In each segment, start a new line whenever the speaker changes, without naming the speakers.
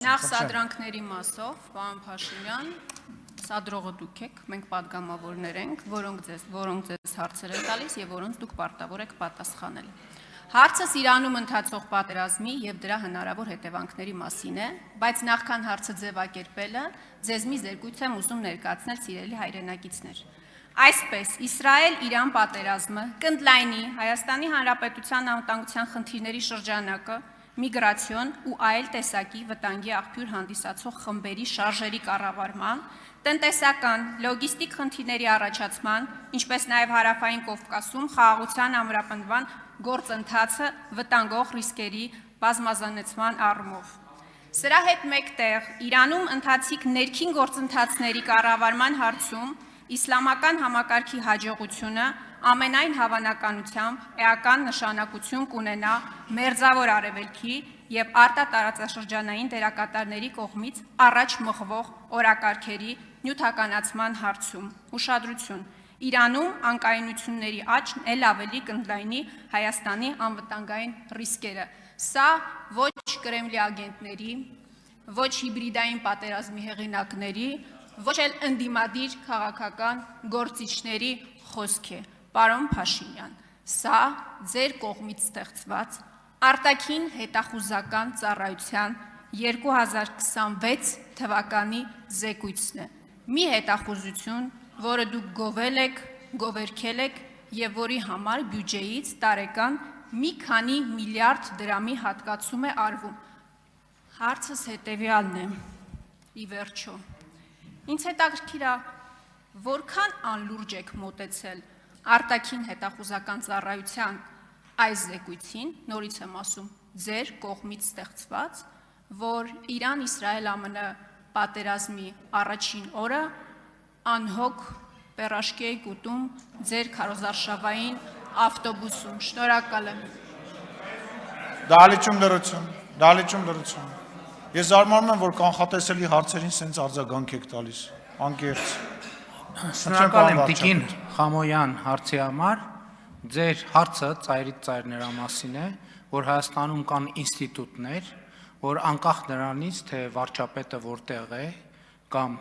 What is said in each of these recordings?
Նախ սադրանքների մասով, պարոն Փաշինյան, սադրողը դուք եք, մենք պատգամավորներ ենք, որոնք ձեզ հարցեր են տալիս եւ որոնց դուք պարտավոր եք պատասխանել։ Հարցս Իրանում ընթացող պատերազմի եւ դրա հնարավոր հետևանքների մասին է, բայց նախքան հարցը ձևակերպելը, ձեզ մի զեկույց եմ ուզում ներկայացնել սիրելի հայրենակիցներ։ Այսպես, Իսրայել-Իրան պատերազմը կընդլայնի Հայաստանի Հանրապետության անվտանգության խնդիրների շրջանակը, միգրացիոն ու այլ տեսակի վտանգի աղբյուր հանդիսացող խմբերի շարժերի կառավարման, տնտեսական, լոգիստիկ խնդիրների առաջացման, ինչպես նաև Հարավային Կովկասում խաղաղության ամրապնդման գործընթացը վտանգող ռիսկերի բազմազանեցման առումով։ Սրա հետ մեկտեղ Իրանում ընթացիկ ներքին գործընթացների կառավարման հարցում իսլամական համակարգի հաջողությունը ամենայն հավանականությամբ էական նշանակություն կունենա Մերձավոր Արևելքի եւ արտատարածաշրջանային դերակատարների կողմից առաջ մղվող օրակարգերի նյութականացման հարցում։ Ուշադրություն. Իրանում անկայունությունների աճն էլ ավելի կընդլայնի Հայաստանի անվտանգային ռիսկերը։ Սա ոչ Կրեմլի ագենտների, ոչ հիբրիդային պատերազմի հեղինակների, ոչ էլ ընդդիմադիր քաղաքական գործիչների խոսք է։ Պարոն Փաշինյան, սա ձեր կողմից ստեղծված արտաքին հետախուզական ծառայության 2026 թվականի զեկույցն է։ Մի հետախուզություն, որը դուք գովել եք, գովերքել եք եւ որի համար բյուջեից տարեկան մի քանի միլիարդ դրամի հատկացում է արվում։ Հարցս հետեւյալն է. ի վերջո, ինձ հետաքրքիր է, որքան անլուրջ եք մոտեցել արտաքին հետախուզական ծառայության այս զեկույցին, նորից եմ ասում, ձեր կողմից ստեղծված, որ Իրան-Իսրայել-ԱՄՆ պատերազմի առաջին օրը անհոգ պերաշկի եք ուտում ձեր քարոզարշավային ավտոբուսում։ Շնորհակալ եմ։
Դահլիճում լրություն։ Ես զարմանում եմ, որ կանխատեսելի հարցերին սենց արձագանք եք տալիս, անկեղծ։
Շնորհակալ եմ Տիկին Խամոյան հարցի համար, ձեր հարցը ծայրից ծայր նրա մասին է, որ Հայաստանում կան ինստիտուտներ, որ անկախ նրանից, թե վարչապետը որտեղ է կամ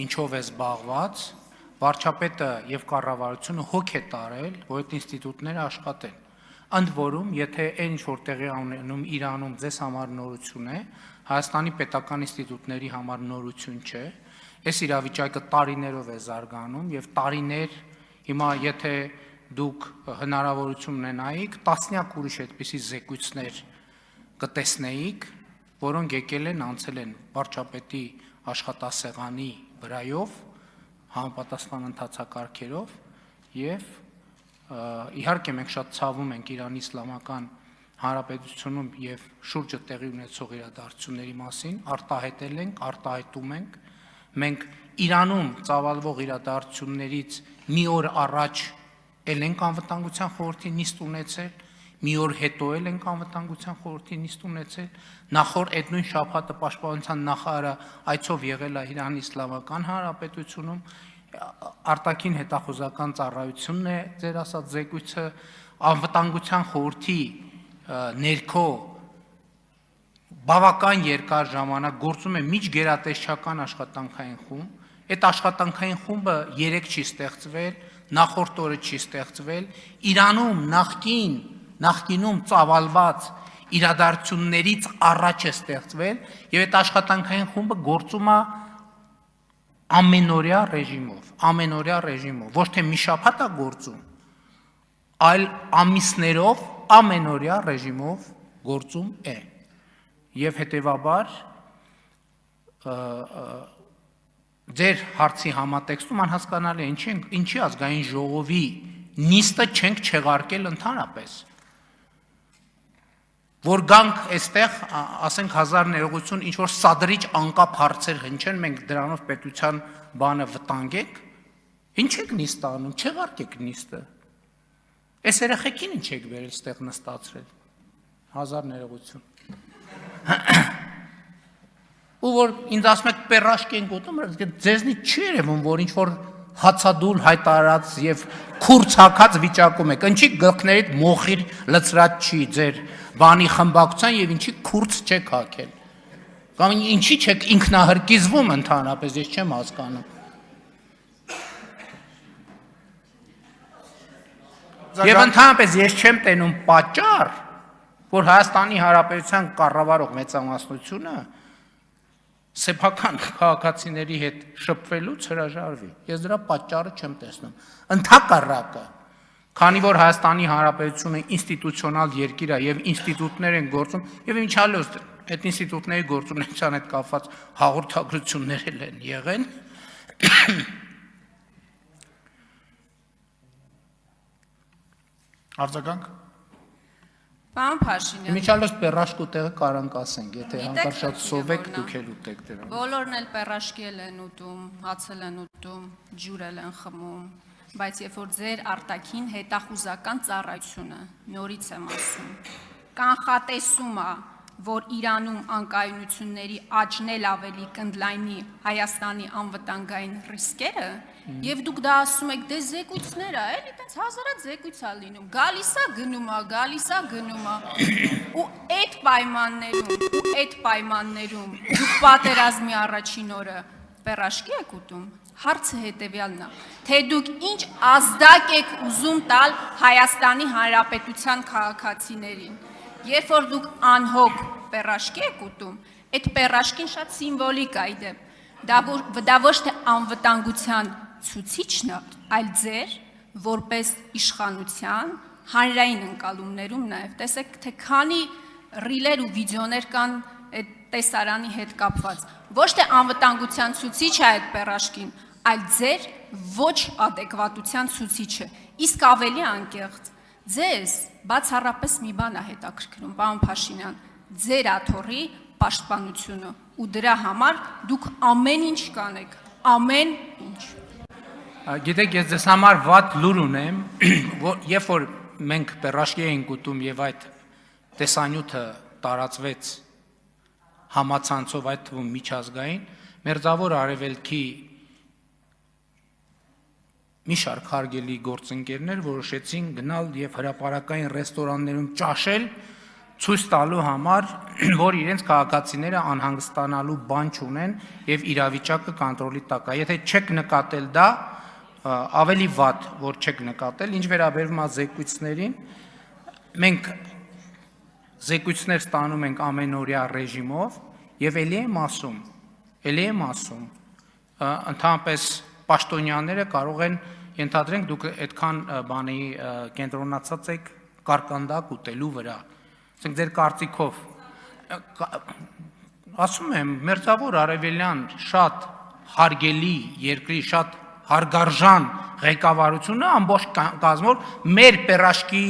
ինչով է զբաղված, վարչապետը եւ կառավարությունը հոգ է տարել, որ այդ ինստիտուտները աշխատեն։ Ընդ որում, եթե այն ինչ որ տեղի ունենում Իրանում ձեզ համար նորություն է, Հայաստանի պետական ինստիտուտների համար նորություն չէ, այս իրավիճակը տարիներով է զարգանում եւ տարիներ, հիմա եթե դուք հնարավորություն ունենայիք, տասնյակ ուրիշ այդպիսի զեկույցներ կտեսնեիք, որոնք եկել են, անցել են վարչապետի աշխատասեղանի վրայով, համապատասխան ընթացակարգերով եւ իհարկե մենք շատ ցավում ենք Իրանի Իսլամական Հանրապետությունում եւ շուրջը տեղի ունեցող իրադարձությունների մասին, արտահայտել ենք, արտահայտում ենք, մենք Իրանում ծավալվող իրադարձություններից մի օր առաջ էլ ենք անվտանգության խորհրդի նիստ ունեցել, մի օր հետո էլ ենք անվտանգության խորհրդի նիստ ունեցել, նախորդ այդ նույն շաբաթը պաշտպանության նախարարը այցով եղել է Իրանի Իսլամական Հանրապետությունում, արտաքին հետախուզական ծառայությունն է ձեր ասած զեկույցը, անվտանգության խորհրդի ներքո բավական երկար ժամանակ գործում է միջգերատեսչական աշխատանքային խումբ, այդ աշխատանքային խումբը երեք չի ստեղծվել, նախորդ օրը չի ստեղծվել, Իրանում նախկինում ծավալված իրադարձություններից առաջ է ստեղծվել եւ այդ աշխատանքային խումբը գործում է ամենօրյա ռեժիմով, ոչ թե մի շաբաթ է գործում, այլ ամիսներով ամենօրյա ռեժիմով գործում է։ Եվ հետևաբար ձեր հարցի համատեքստում անհասկանալի է, ինչի ազգային ժողովի նիստը չենք չեղարկել ընդհանրապես, որ գանք այստեղ, ասենք հազար ներողություն, ինչ որ սադրիչ անկապ հարցեր հնչեն, մենք դրանով պետության բանը վտանգենք, ինչ եք նիստ անում, չեղարկեք նիստը, այս երեխեքին ինչ եք բերել ստեղ նստացրել, հազար ներողություն, ու որ ինձ ասում եք պերաշկ ենք ուտում, ձեզնից չի երևում, որ ինչ որ հացադուլ հայտարարած եւ քուրց հագած վիճակում եք, ինչի գլխներիդ մոխիր լցրած չի ձեր բանի խմբակցության եւ ինչի քուրց չեք հագել։ Կամ ինչի՞ չեք ինքնահրկիզվում ընդհանրապես, ես չեմ հասկանում։ Եվ ընդհանրապես ես չեմ տենում պատճառ, որ Հայաստանի Հանրապետության կառավարող մեծամասնությունը սեփական քաղաքացիների հետ շփվելուց հրաժարվի։ Ես դրա պատճառը չեմ տեսնում։ Ընդհակառակը, քանի որ Հայաստանի Հանրապետությունը ինստիտուցիոնալ երկիր է եւ ինստիտուտներ են գործում, եւ ինչ հալոց այդ ինստիտուտների գործունեության հետ կապված հաղորդագրություններ են եղել,
Արձագանք։
Պարոն Փաշինյան,
Միջալոց պերաշկու տեղը կարանք ասենք, եթե հանկարծ շատ սովեք դուք էլ ուտեք դրան։
բոլորն էլ պերաշկի են ուտում, հացել են ուտում, ջուր են խմում, բայց երբ որ ձեր արտաքին հետախուզական ծառայությունը, նորից եմ ասում, կանխատեսում է, որ Իրանում անկայունությունների աճն էլ ավելի կընդլայնի Հայաստանի անվտանգային ռիսկերը, եւ դուք դա ասում եք, դե զեկույցներ է, էլի տենց հազարად զեկույց է լինում, գալիս է գնում է, ու այդ պայմաններում դուք պատերազմի առաջին օրը պերաշկի եք ուտում, հարցը հետեւյալն է, թե դուք ինչ ազդակ եք ուզում տալ Հայաստանի Հանրապետության քաղաքացիներին, երբ որ դուք անհոգ պերաշկի եք ուտում, այդ պերաշկին շատ սիմվոլիկ է իդեպ, դա ոչ թե անվտանգության ցուցիչն է, այլ ձեր որպես իշխանության հանրային ընկալումներում նաև տեսեք թե քանի ռիլեր ու վիդեոներ կան այդ տեսարանի հետ կապված, ոչ թե անվտանգության ցուցիչ է այդ պերաշկին, այլ ձեր ոչ ադեկվատության ցուցիչը, իսկ ավելի անկեղծ ձեզ բացառապես մի բան է հետաքրքրում, պարոն Փաշինյան, ձեր աթոռի պաշտպանությունը ու դրա համար դուք ամեն ինչ կանեք, ամեն ինչ։
Գիտեք, ես ձեզ համար վատ լուր ունեմ, երբ որ մենք պերաշկի էինք ուտում եւ այդ տեսանյութը տարածվեց համացանցով, այդ թվում միջազգային, Մերձավոր Արևելքի մի շարք հարգելի գործընկերներ որոշեցին գնալ եւ հրապարակային ռեստորաններում ճաշել, ցույց տալու համար, որ իրենց քաղաքացիները անհանգստանալու բան չունեն եւ իրավիճակը կոնտրոլի տակ է։ Եթե չեք նկատել դա, ավելի վատ, որ չեք նկատել, ինչ վերաբերում է զեկույցներին, մենք զեկույցներ ստանում ենք ամենօրյա ռեժիմով եւ ելի եմ ասում, ընդհանրապես պաշտոնյաները կարող են ենթադրենք դուք այդքան բանի կենտրոնացած եք կարկանդակ ուտելու վրա, ասենք ձեր կարծիքով, ասում եմ, Մերձավոր Արևելյան շատ հարգելի երկրի, շատ հարգարժան ղեկավարությունը ամբողջ կազմով մեր պերաշկի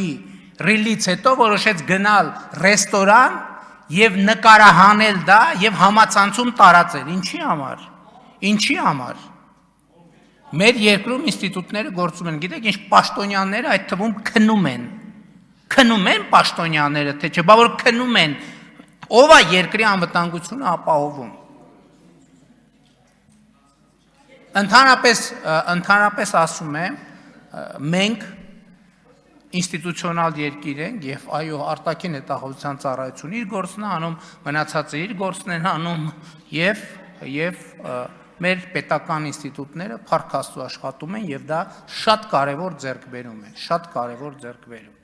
ռիլից հետո որոշեց գնալ ռեստորան եւ նկարահանել դա եւ համացանցում տարածել։ Ինչի համար։ Մեր երկրում ինստիտուտները գործում են, գիտեք, ինչ պաշտոնյաները այդ թվում քնում են պաշտոնյաները, թե չէ, բա որ քնում են, ով է երկրի անվտանգությունը ապահովում։ Ընդհանրապես ասում եմ, մենք ինստիտուցիոնալ երկիր ենք եւ այո արտաքին հետախուզության ծառայությունը իր գործն է անում, մնացածը իր գործն են անում եւ մեր պետական ինստիտուտները փառք Աստծո աշխատում են եւ դա շատ կարեւոր ձեռքբերում է, շատ կարեւոր ձեռքբերում։